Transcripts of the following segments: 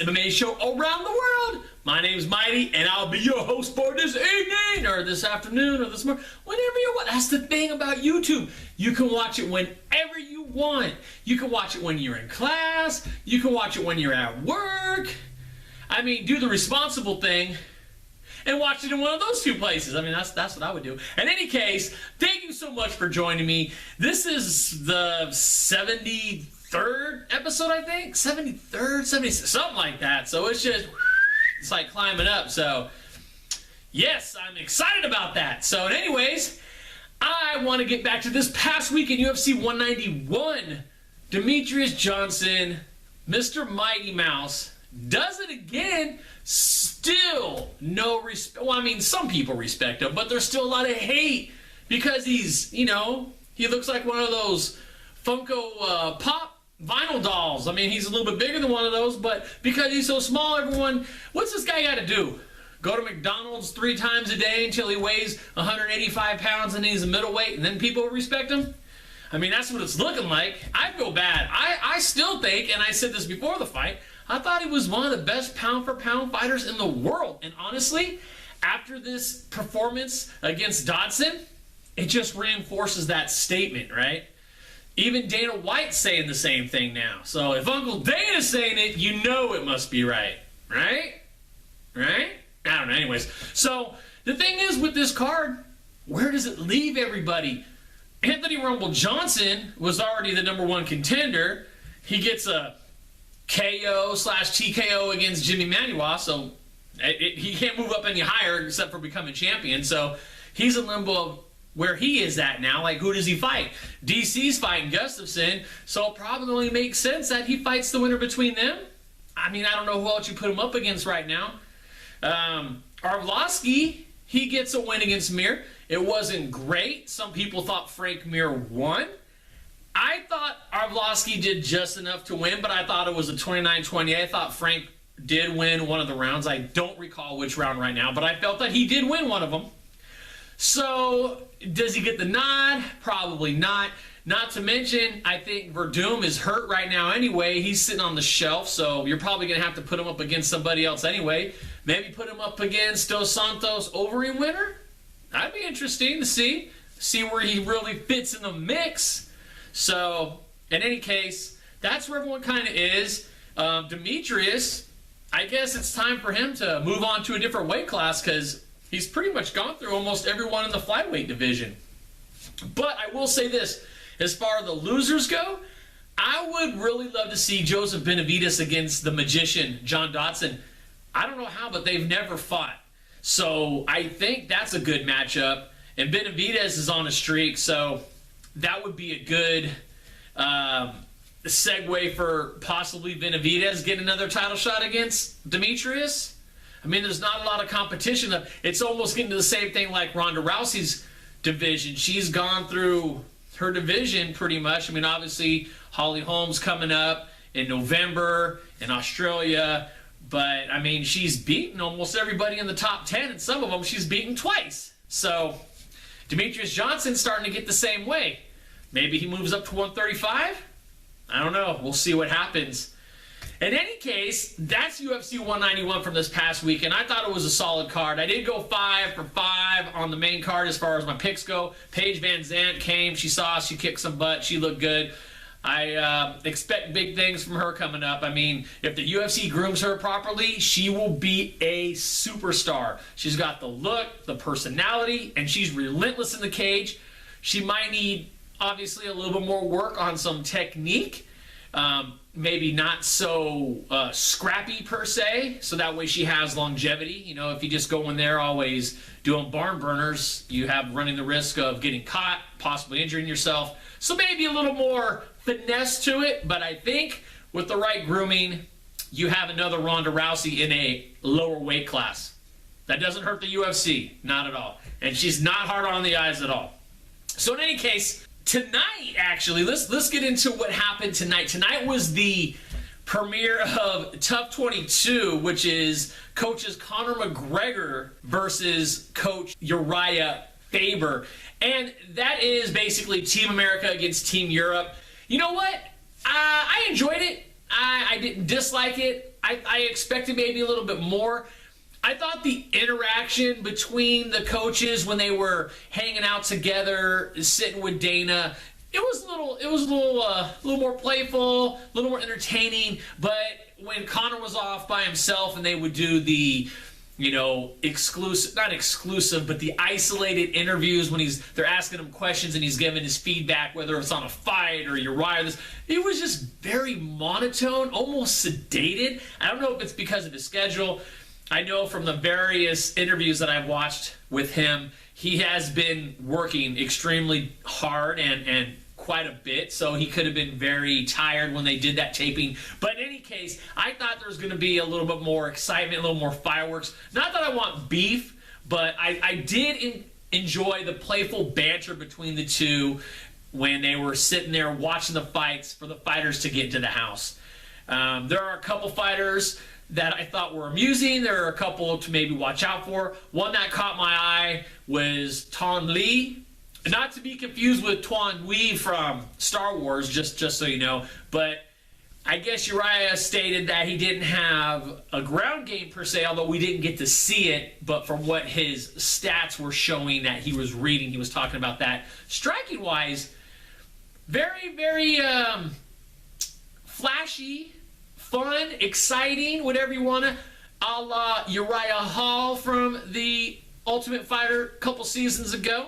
MMA show around the world. My name's Mighty, and I'll be your host for this evening, or this afternoon, or this morning, whenever you want. That's the thing about YouTube. You can watch it whenever you want. You can watch it when you're in class. You can watch it when you're at work. I mean, do the responsible thing and watch it in one of those two places. I mean, that's what I would do. In any case, thank you so much for joining me. This is the 73rd episode, I think. 73rd, 76, something like that. So it's like climbing up. So yes, I'm excited about that. So anyways, I want to get back to this past week in UFC 191. Demetrious Johnson, Mr. Mighty Mouse, does it again. Still no respect. Well, I mean, some people respect him, but there's still a lot of hate because he's, he looks like one of those Funko Pop vinyl dolls. I mean, he's a little bit bigger than one of those, but because he's so small, everyone, what's this guy got to do? Go to McDonald's 3 times a day until he weighs 185 pounds and he's a middleweight, and then people respect him? I mean, that's what it's looking like. I feel bad. I still think, and I said this before the fight, I thought he was one of the best pound-for-pound fighters in the world. And honestly, after this performance against Dodson, it just reinforces that statement, right? Even Dana White's saying the same thing now. So if Uncle Dana's saying it, you know it must be right. Right? Right? I don't know. Anyways, so the thing is with this card, where does it leave everybody? Anthony Rumble Johnson was already the #1 contender. He gets a KO/TKO against Jimmy Manuwa, so he can't move up any higher except for becoming champion. So he's in limbo of where he is at now. Like, who does he fight? DC's fighting Gustafsson, so it probably makes sense that he fights the winner between them. I mean, I don't know who else you put him up against right now. Arlovsky, he gets a win against Mir. It wasn't great. Some people thought Frank Mir won. I thought Arlovsky did just enough to win, but I thought it was a 29-28. I thought Frank did win one of the rounds. I don't recall which round right now, but I felt that he did win one of them. So, does he get the nod? Probably not. Not to mention, I think Verdum is hurt right now anyway. He's sitting on the shelf, so you're probably going to have to put him up against somebody else anyway. Maybe put him up against Dos Santos Overeem winner? That'd be interesting to see where he really fits in the mix. So, in any case, that's where everyone kind of is. Demetrius, I guess it's time for him to move on to a different weight class because he's pretty much gone through almost everyone in the flyweight division. But I will say this, as far as the losers go, I would really love to see Joseph Benavidez against the magician, John Dodson. I don't know how, but they've never fought. So I think that's a good matchup. And Benavidez is on a streak, so that would be a good segue for possibly Benavidez getting another title shot against Demetrius. I mean, there's not a lot of competition. It's almost getting to the same thing like Ronda Rousey's division. She's gone through her division pretty much. I mean, obviously, Holly Holm's coming up in November in Australia. But, I mean, she's beaten almost everybody in the top 10, and some of them she's beaten twice. So, Demetrious Johnson's starting to get the same way. Maybe he moves up to 135? I don't know. We'll see what happens. In any case, that's UFC 191 from this past week, and I thought it was a solid card. I did go 5 for 5 on the main card as far as my picks go. Paige Van Zandt came. She saw us. She kicked some butt. She looked good. I expect big things from her coming up. I mean, if the UFC grooms her properly, she will be a superstar. She's got the look, the personality, and she's relentless in the cage. She might need, obviously, a little bit more work on some technique. Maybe not so scrappy per se, so that way she has longevity. You know, if you just go in there always doing barn burners, you have running the risk of getting caught, possibly injuring yourself. So maybe a little more finesse to it, but I think with the right grooming, you have another Ronda Rousey in a lower weight class. That doesn't hurt the UFC, not at all. And she's not hard on the eyes at all. So in any case, tonight, actually, let's get into what happened tonight. Tonight was the premiere of TUF 22, which is coaches Conor McGregor versus coach Uriah Faber. And that is basically Team America against Team Europe. You know what? I enjoyed it. I didn't dislike it. I expected maybe a little bit more. I thought the interaction between the coaches when they were hanging out together, sitting with Dana, it was a little more playful, a little more entertaining. But when Conor was off by himself and they would do the, not exclusive, but the isolated interviews when they're asking him questions and he's giving his feedback, whether it's on a fight or Uriah, it was just very monotone, almost sedated. I don't know if it's because of his schedule. I know from the various interviews that I've watched with him, he has been working extremely hard and quite a bit, so he could have been very tired when they did that taping. But in any case, I thought there was going to be a little bit more excitement, a little more fireworks. Not that I want beef, but I did enjoy the playful banter between the two when they were sitting there watching the fights for the fighters to get into the house. There are a couple fighters that I thought were amusing. There are a couple to maybe watch out for. One that caught my eye was Ton Lee. Not to be confused with Tuan Wee from Star Wars, just so you know. But I guess Uriah stated that he didn't have a ground game per se, although we didn't get to see it. But from what his stats were showing that he was reading, he was talking about that. Striking-wise, very, very flashy, fun, exciting, whatever you want to, a la Uriah Hall from the Ultimate Fighter a couple seasons ago.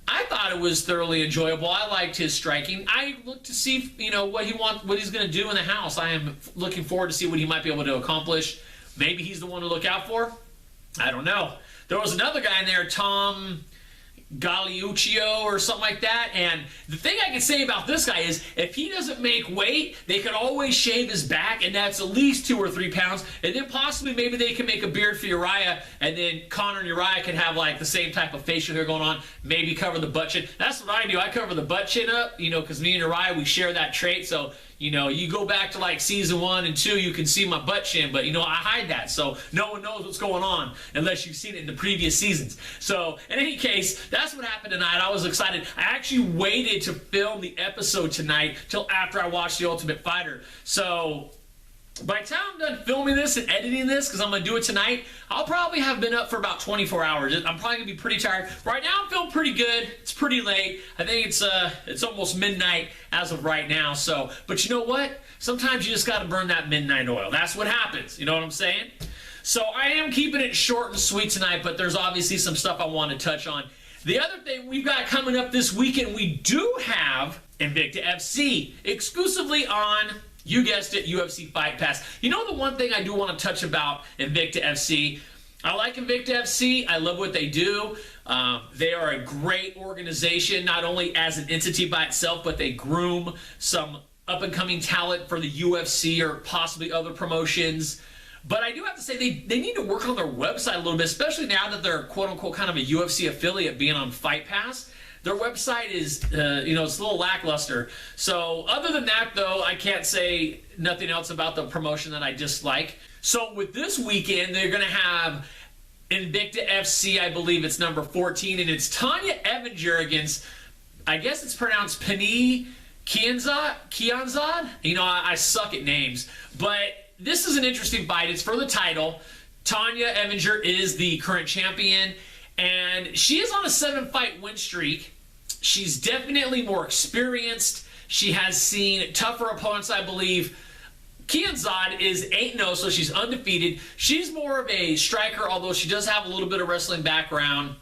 I thought it was thoroughly enjoyable. I liked his striking. I look to see, what he's going to do in the house. I am looking forward to see what he might be able to accomplish. Maybe he's the one to look out for. I don't know. There was another guy in there, Tom Galiuccio or something like that. And the thing I can say about this guy is if he doesn't make weight, they can always shave his back, and that's at least 2 or 3 pounds. And then possibly maybe they can make a beard for Uriah, and then Conor and Uriah can have like the same type of facial hair going on, maybe cover the butt chin. That's what I do. I cover the butt chin up, because me and Uriah, we share that trait. So you go back to like season 1 and 2, you can see my butt chin, but I hide that, so no one knows what's going on unless you've seen it in the previous seasons. So in any case, that's what happened tonight. I was excited. I actually waited to film the episode tonight till after I watched The Ultimate Fighter. So by the time I'm done filming this and editing this, because I'm going to do it tonight, I'll probably have been up for about 24 hours. I'm probably going to be pretty tired. Right now I'm feeling pretty good. It's pretty late. I think it's almost midnight as of right now. So, but you know what? Sometimes you just got to burn that midnight oil. That's what happens. You know what I'm saying? So I am keeping it short and sweet tonight, but there's obviously some stuff I want to touch on. The other thing we've got coming up this weekend, we do have Invicta FC exclusively on, you guessed it, UFC Fight Pass. The one thing I do want to touch about Invicta FC, I like Invicta FC. I love what they do. They are a great organization, not only as an entity by itself, but they groom some up-and-coming talent for the UFC or possibly other promotions. But I do have to say they need to work on their website a little bit, especially now that they're quote-unquote kind of a UFC affiliate being on Fight Pass. Their website is, it's a little lackluster. So other than that, though, I can't say nothing else about the promotion that I dislike. So with this weekend, they're going to have Invicta FC, I believe it's number 14, and it's Tanya Evinger against, I guess it's pronounced Penny Kianzad? I suck at names. But this is an interesting fight. It's for the title. Tanya Evinger is the current champion, and she is on a 7-fight win streak. She's definitely more experienced. She has seen tougher opponents, I believe. Kianzad is 8-0, so she's undefeated. She's more of a striker, although she does have a little bit of wrestling background.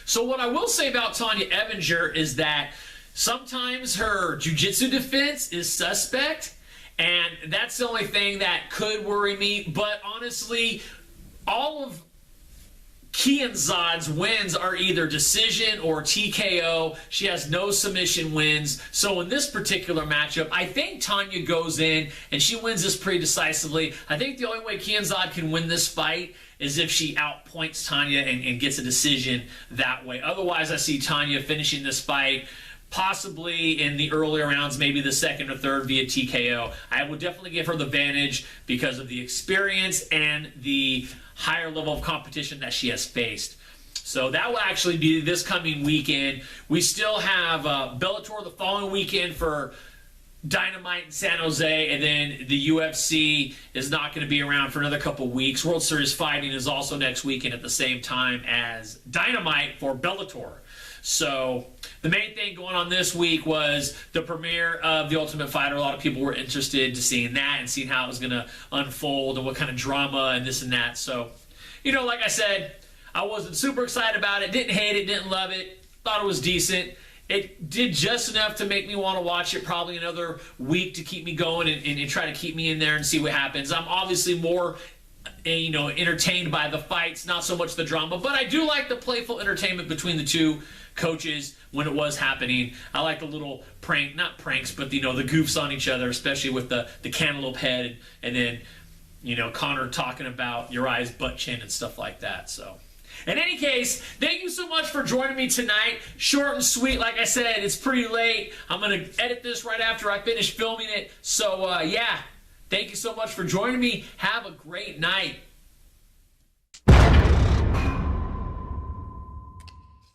So what I will say about Tanya Evinger is that sometimes her jiu-jitsu defense is suspect, and that's the only thing that could worry me. But honestly, all of Kianzad's wins are either decision or TKO. She has no submission wins. So in this particular matchup, I think Tanya goes in and she wins this pretty decisively. I think the only way Kianzad can win this fight is if she outpoints Tanya and gets a decision that way. Otherwise, I see Tanya finishing this fight possibly in the earlier rounds, maybe the second or third via TKO. I would definitely give her the advantage because of the experience and the higher level of competition that she has faced. So that will actually be this coming weekend. We still have Bellator the following weekend for Dynamite in San Jose, and then the UFC is not going to be around for another couple weeks. World Series Fighting is also next weekend at the same time as Dynamite for Bellator. So the main thing going on this week was the premiere of The Ultimate Fighter. A lot of people were interested to seeing that and seeing how it was going to unfold and what kind of drama and this and that. So, you know, like I said, I wasn't super excited about it. Didn't hate it, didn't love it. Thought it was decent. It did just enough to make me want to watch it, probably another week to keep me going and try to keep me in there and see what happens. I'm obviously more entertained by the fights, not so much the drama, but I do like the playful entertainment between the two coaches when it was happening. I like the little not pranks, but the goofs on each other, especially with the cantaloupe head and then Conor talking about Uriah's butt chin and stuff like that. So in any case, thank you so much for joining me tonight. Short and sweet, like I said, it's pretty late. I'm going to edit this right after I finish filming it. So yeah, thank you so much for joining me. Have a great night.